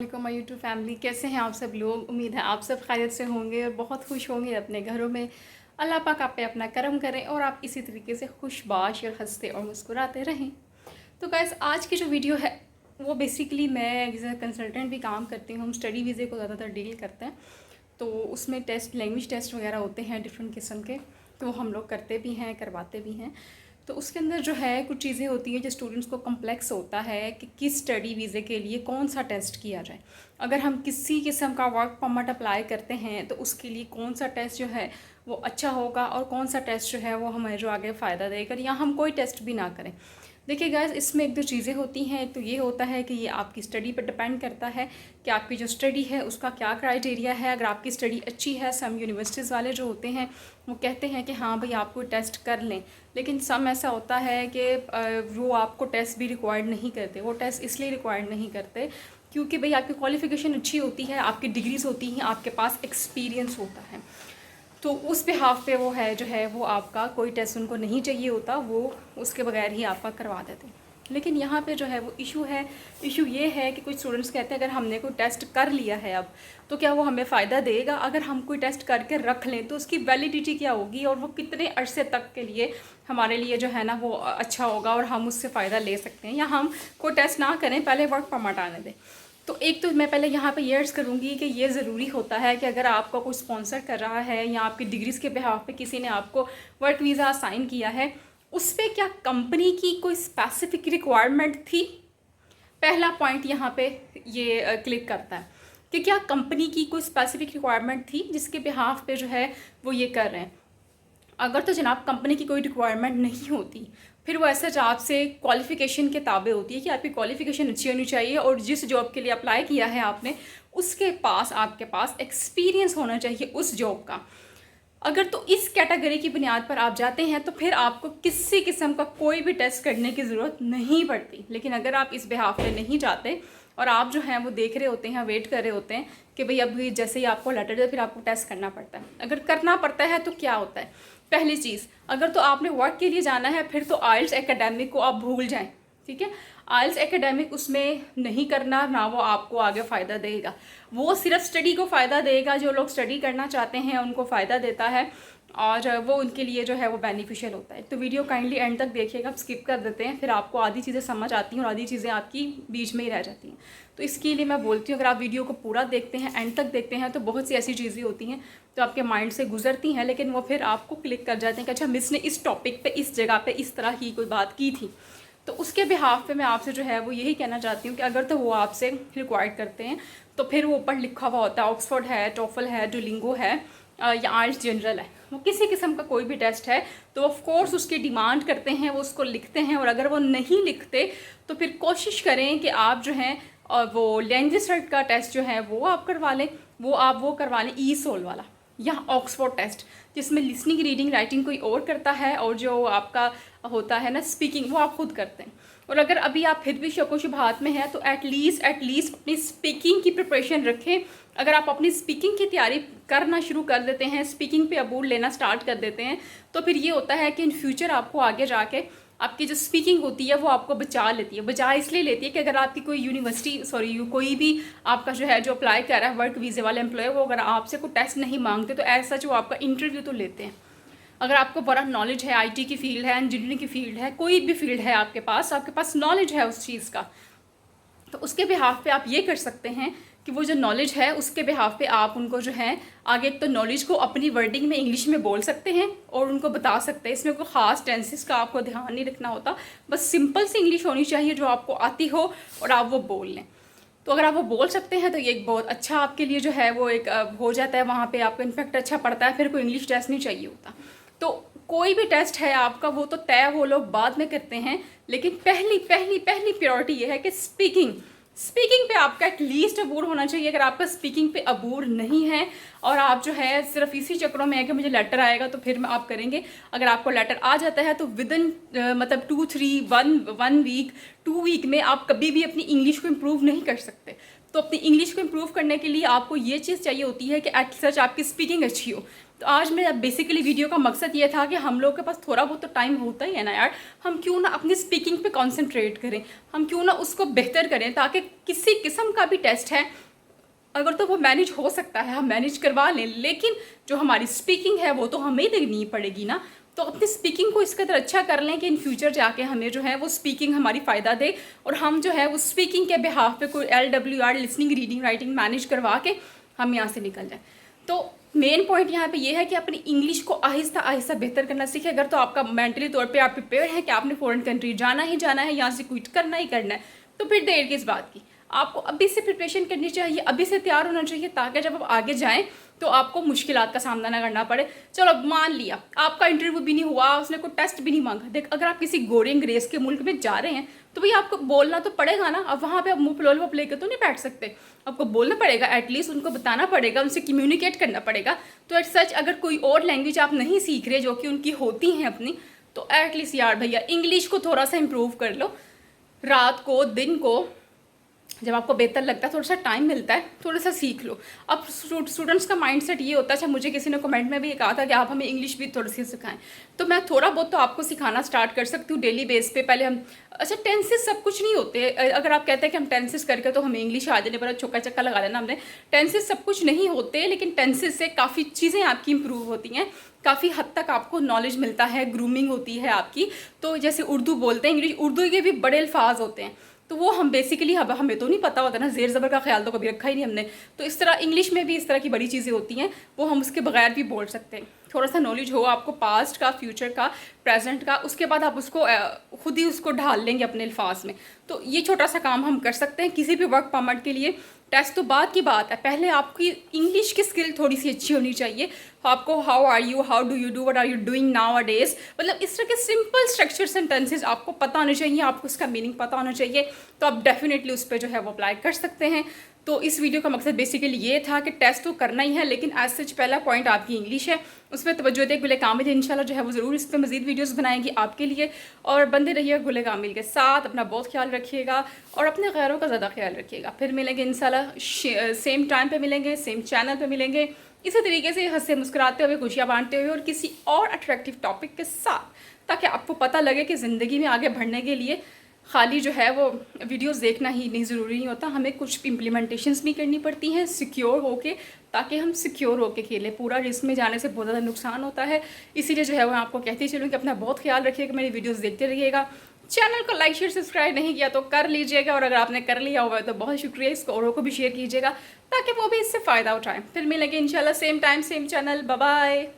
वालेकुम my YouTube family, कैसे हैं आप सब लोग। उम्मीद है आप सब खैरियत से होंगे और बहुत खुश होंगे अपने घरों में। अल्लाह पाक आप पे अपना करम करें और आप इसी तरीके से खुशबाश और हंसते और मुस्कुराते रहें। तो गाइस, आज की जो वीडियो है वो बेसिकली मैं एज ए कंसल्टेंट भी काम करती हूँ। हम स्टडी वीज़े को ज़्यादातर डील करते हैं, तो उसमें टेस्ट, लैंग्वेज टेस्ट वगैरह होते हैं डिफरेंट किस्म के, तो वो हम लोग करते भी हैं, करवाते भी हैं। तो उसके अंदर जो है कुछ चीज़ें होती हैं जो स्टूडेंट्स को कम्प्लेक्स होता है कि किस स्टडी वीज़े के लिए कौन सा टेस्ट किया जाए। अगर हम किसी किस्म का वर्क परमिट अप्लाई करते हैं तो उसके लिए कौन सा टेस्ट जो है वो अच्छा होगा और कौन सा टेस्ट जो है वो हमें जो आगे फ़ायदा देगा, या हम कोई टेस्ट भी ना करें। देखिए गाइस, इसमें एक दो चीज़ें होती हैं। एक तो ये होता है कि ये आपकी स्टडी पर डिपेंड करता है कि आपकी जो स्टडी है उसका क्या क्राइटेरिया है। अगर आपकी स्टडी अच्छी है, सम यूनिवर्सिटीज़ वाले जो होते हैं वो कहते हैं कि हाँ भाई आप कोई टेस्ट कर लें, लेकिन सम ऐसा होता है कि वो आपको टेस्ट भी रिक्वायर्ड नहीं करते। वो टेस्ट इसलिए रिक्वायर्ड नहीं करते क्योंकि भाई आपकी क्वालिफ़िकेशन अच्छी होती है, आपकी डिग्रीज़ होती हैं, आपके पास एक्सपीरियंस होता है, तो उस बिहाफ पे वो है जो है वो आपका कोई टेस्ट उनको नहीं चाहिए होता, वो उसके बगैर ही आपका करवा देते हैं। लेकिन यहाँ पे जो है वो इशू ये है कि कुछ स्टूडेंट्स कहते हैं अगर हमने कोई टेस्ट कर लिया है अब, तो क्या वो हमें फ़ायदा देगा। अगर हम कोई टेस्ट करके रख लें तो उसकी वैलिडिटी क्या होगी और वो कितने अरसे तक के लिए हमारे लिए जो है ना वो अच्छा होगा और हम उससे फ़ायदा ले सकते हैं, या हम कोई टेस्ट ना करें, पहले वर्क परमिट आने दें। तो एक तो मैं पहले यहाँ पे ये अर्ज़ करूँगी कि ये ज़रूरी होता है कि अगर आपका कोई स्पॉन्सर कर रहा है या आपकी डिग्रीज़ के बिहाफ पे किसी ने आपको वर्क वीज़ा असाइन किया है, उस पर क्या कंपनी की कोई स्पेसिफिक रिक्वायरमेंट थी। पहला पॉइंट यहाँ पे ये क्लिक करता है कि क्या कंपनी की कोई स्पेसिफिक रिक्वायरमेंट थी जिसके बिहाफ पे जो है वो ये कर रहे हैं। अगर तो जनाब कंपनी की कोई रिक्वायरमेंट नहीं होती, फिर वो ऐसा आपसे क्वालिफ़िकेशन के ताबे होती है कि आपकी क्वालिफ़िकेशन अच्छी होनी चाहिए और जिस जॉब के लिए अप्लाई किया है आपने उसके पास आपके पास एक्सपीरियंस होना चाहिए उस जॉब का। अगर तो इस कैटेगरी की बुनियाद पर आप जाते हैं तो फिर आपको किसी किस्म का कोई भी टेस्ट करने की ज़रूरत नहीं पड़ती। लेकिन अगर आप इस बिहाफ पे नहीं जाते और आप जो हैं वो देख रहे होते हैं, वेट कर रहे होते हैं कि भाई अभी जैसे ही आपको लेटर दे फिर आपको टेस्ट करना पड़ता है। अगर करना पड़ता है तो क्या होता है, पहली चीज़, अगर तो आपने वर्क के लिए जाना है फिर तो आइल्स एकेडमिक को आप भूल जाएं, ठीक है। आइल्स एकेडमिक उसमें नहीं करना, ना वो आपको आगे फ़ायदा देगा। वो सिर्फ स्टडी को फ़ायदा देगा, जो लोग स्टडी करना चाहते हैं उनको फ़ायदा देता है और वो उनके लिए जो है वो बेनिफिशियल होता है। तो वीडियो काइंडली एंड तक देखिएगा, स्किप कर देते हैं फिर आपको आधी चीज़ें समझ आती हैं और आधी चीज़ें आपकी बीच में ही रह जाती हैं। तो इसके लिए मैं बोलती हूँ अगर आप वीडियो को पूरा देखते हैं, एंड तक देखते हैं, तो बहुत सी ऐसी चीज़ें होती हैं तो आपके माइंड से गुजरती हैं, लेकिन वो फिर आपको क्लिक कर जाते हैं कि अच्छा मिस ने इस टॉपिक पे, इस जगह पे इस तरह की कोई बात की थी। तो उसके बिहाफ पे मैं आपसे जो है वो यही कहना चाहती हूँ कि अगर तो वो आपसे रिक्वायर्ड करते हैं तो फिर वो ऊपर लिखा हुआ होता है, ऑक्सफोर्ड है, टोफल है, डुलिंगो है या आइल्स जनरल है, वो किसी किस्म का कोई भी टेस्ट है तो ऑफ कोर्स उसकी डिमांड करते हैं, वो उसको लिखते हैं। और अगर वो नहीं लिखते तो फिर कोशिश करें कि आप जो हैं वो लैंग्वेज सर्ट का टेस्ट जो है वो आप करवा लें, वो करवा लें ई सोल वाला या ऑक्सफोर्ड टेस्ट, जिसमें लिसनिंग, रीडिंग, राइटिंग कोई और करता है और जो आपका होता है ना स्पीकिंग, वो आप खुद करते हैं। और अगर अभी आप फिर भी शको शुबहात में हैं तो एटलीस्ट अपनी स्पीकिंग की प्रिपरेशन रखें। अगर आप अपनी स्पीकिंग की तैयारी करना शुरू कर देते हैं, स्पीकिंग पे अबूर लेना स्टार्ट कर देते हैं, तो फिर ये होता है कि इन फ्यूचर आपको आगे जाके आपकी जो स्पीकिंग होती है वो आपको बचा लेती है। बचा इसलिए लेती है कि अगर आपकी कोई कोई भी आपका जो है जो अप्लाई कर रहा है वर्क वीज़े वाले एम्प्लॉय, वो अगर आपसे कोई टेस्ट नहीं मांगते तो ऐसा जो आपका इंटरव्यू तो लेते हैं। अगर आपको बड़ा नॉलेज है, आईटी की फील्ड है, इंजीनियरिंग की फील्ड है, कोई भी फील्ड है आपके पास नॉलेज है उस चीज़ का, तो उसके बिहाफ पे आप ये कर सकते हैं कि वो जो नॉलेज है उसके बिहाफ पे आप उनको जो है आगे एक तो नॉलेज को अपनी वर्डिंग में इंग्लिश में बोल सकते हैं और उनको बता सकते हैं। इसमें कोई ख़ास टेंसेस का आपको ध्यान नहीं रखना होता, बस सिंपल सी इंग्लिश होनी चाहिए जो आपको आती हो और आप वो बोल लें। तो अगर आप वो बोल सकते हैं तो ये एक बहुत अच्छा आपके लिए जो है वो एक हो जाता है, वहाँ पे आपको इन्फेक्ट अच्छा पड़ता है, फिर कोई इंग्लिश टेस्ट नहीं चाहिए होता। तो कोई भी टेस्ट है आपका वो तो तय वो लोग बाद में करते हैं, लेकिन पहली पहली पहली प्रायोरिटी ये है कि स्पीकिंग पे आपका एटलीस्ट अबूर होना चाहिए। अगर आपका स्पीकिंग पे अबूर नहीं है और आप जो है सिर्फ इसी चक्रों में है कि मुझे लेटर आएगा तो फिर आप करेंगे, अगर आपको लेटर आ जाता है तो विदिन मतलब 1 वीक 2 वीक में आप कभी भी अपनी इंग्लिश को इम्प्रूव नहीं कर सकते। तो अपनी इंग्लिश को इम्प्रूव करने के लिए आपको ये चीज़ चाहिए होती है कि एट सच आपकी स्पीकिंग अच्छी हो। तो आज मेरा बेसिकली वीडियो का मकसद ये था कि हम लोग के पास थोड़ा बहुत तो टाइम होता ही है ना यार, हम क्यों ना अपनी स्पीकिंग पे कंसंट्रेट करें, हम क्यों ना उसको बेहतर करें, ताकि किसी किस्म का भी टेस्ट है अगर तो वो मैनेज हो सकता है हम मैनेज करवा लें, लेकिन जो हमारी स्पीकिंग है वो तो हमें देनी पड़ेगी ना। तो अपनी स्पीकिंग को इस कदर अच्छा कर लें कि इन फ्यूचर जाके हमें जो है वो स्पीकिंग हमारी फ़ायदा दे, और हम जो है वो स्पीकिंग के बिहाफ पे कोई LWR listening reading writing manage करवा के हम यहाँ से निकल जाए। तो मेन पॉइंट यहाँ पे ये है कि अपनी इंग्लिश को आहिस्ता आहिस्ता बेहतर करना सीखें। अगर तो आपका मेंटली तौर पे आप प्रिपेयर है कि आपने फॉरेन कंट्री जाना ही जाना है, यहाँ से क्विट करना ही करना है, तो फिर देर किस बात की। आपको अभी से प्रिपरेशन करनी चाहिए, अभी से तैयार होना चाहिए, ताकि जब आप आगे जाएं तो आपको मुश्किलात का सामना ना करना पड़े। चलो मान लिया आपका इंटरव्यू भी नहीं हुआ, उसने कोई टेस्ट भी नहीं मांगा। देख, अगर आप किसी गोरे अंग्रेज के मुल्क में जा रहे हैं तो भाई आपको बोलना तो पड़ेगा ना। अब वहाँ पे आप मुँह फुलोल वप लेकर तो नहीं बैठ सकते, आपको बोलना पड़ेगा, एटलीस्ट उनको बताना पड़ेगा, उनसे कम्युनिकेट करना पड़ेगा। तो एट सच अगर कोई और लैंग्वेज आप नहीं सीख रहे जो कि उनकी होती हैं अपनी, तो एटलीस्ट यार भैया इंग्लिश को थोड़ा सा इम्प्रूव कर लो। रात को, दिन को, जब आपको बेहतर लगता है, थोड़ा सा टाइम मिलता है, थोड़ा सा सीख लो। अब स्टूडेंट्स का माइंडसेट ये होता है, अच्छा मुझे किसी ने कमेंट में भी ये कहा था कि आप हमें इंग्लिश भी थोड़ी सी सिखाएं, तो मैं थोड़ा बहुत तो आपको सिखाना स्टार्ट कर सकती हूँ डेली बेस पे। पहले हम, अच्छा टेंसेस सब कुछ नहीं होते। अगर आप कहते हैं कि हम टेंसेस करके तो हमें इंग्लिश आ जाने पर चौका चक्का लगा लेना हमने, टेंसेस सब कुछ नहीं होते, लेकिन टेंसेस से काफ़ी चीज़ें आपकी इंप्रूव होती हैं, काफ़ी हद तक आपको नॉलेज मिलता है, ग्रूमिंग होती है आपकी। तो जैसे उर्दू बोलते हैं, इंग्लिश, उर्दू के भी बड़े अल्फाज होते हैं, तो वो हम बेसिकली हमें तो नहीं पता होता ना, ज़ेर ज़बर का ख्याल तो कभी रखा ही नहीं हमने। तो इस तरह इंग्लिश में भी इस तरह की बड़ी चीज़ें होती हैं, वो हम उसके बगैर भी बोल सकते हैं। थोड़ा सा नॉलेज हो आपको पास्ट का, फ्यूचर का, प्रेजेंट का, उसके बाद आप उसको खुद ही उसको ढाल लेंगे अपने अल्फाज में। तो ये छोटा सा काम हम कर सकते हैं। किसी भी वर्क परमिट के लिए टेस्ट तो बाद की बात है, पहले आपकी इंग्लिश की स्किल थोड़ी सी अच्छी होनी चाहिए। आपको how are you, how do you do, what are you doing nowadays, मतलब इस तरह के सिंपल स्ट्रक्चर सेंटेंसेस आपको पता होने चाहिए, आपको उसका मीनिंग पता होना चाहिए, तो आप डेफिनेटली उस पर जो है वो अप्लाई कर सकते हैं। तो इस वीडियो का मकसद बेसिकली ये था कि टेस्ट तो करना ही है, लेकिन एज सच पहला पॉइंट आपकी इंग्लिश है, उस पर तवज्जो दें। गुले कामिल इंशाल्लाह जो है वो ज़रूर इस पर मज़ीद वीडियोस बनाएंगी आपके लिए, और बंदे रहिएगा गुले कामिल के साथ। अपना बहुत ख्याल रखिएगा और अपने गैरों का ज़्यादा ख्याल रखिएगा। फिर मिलेंगे इंशाल्लाह, सेम टाइम पे मिलेंगे, सेम चैनल पे मिलेंगे, इसी तरीके से हंसते मुस्कुराते हुए, खुशियाँ बांटते हुए, और किसी और अट्रैक्टिव टॉपिक के साथ, ताकि आपको पता लगे कि ज़िंदगी में आगे बढ़ने के लिए खाली जो है वो वीडियोस देखना ही नहीं ज़रूरी नहीं होता, हमें कुछ इम्प्लीमेंटेशंस भी करनी पड़ती हैं सिक्योर होके, ताकि हम सिक्योर होके खेलें। पूरा रिस्क में जाने से बहुत ज़्यादा नुकसान होता है, इसीलिए जो है वो आपको कहती चलूँ कि अपना बहुत ख्याल रखिएगा, मेरी वीडियोस देखते रहिएगा। चैनल को लाइक शेयर सब्सक्राइब नहीं किया तो कर लीजिएगा, और अगर आपने कर लिया हुआ है तो बहुत शुक्रिया, इसको औरों को भी शेयर कीजिएगा ताकि वो भी इससे फ़ायदा उठाएँ। फिर मिलेंगे इंशाल्लाह same time same channel. Bye bye.